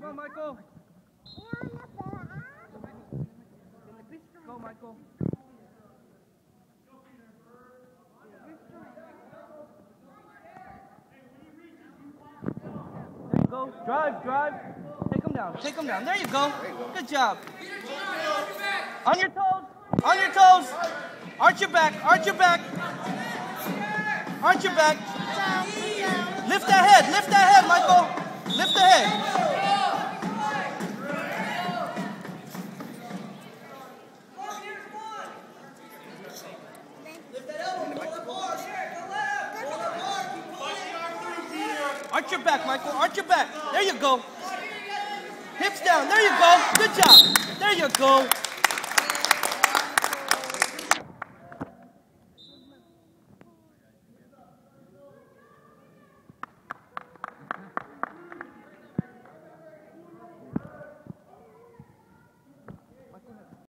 Go, Michael. Go, Michael. There you go. Drive, drive. Take him down. Take him down. There you go. Good job. On your toes. On your toes. Arch your back. Arch your back. Arch your back. Lift that head. Lift that head, Michael. Lift the head. Arch your back, Michael. Arch your back. There you go. Hips down. There you go. Good job. There you go.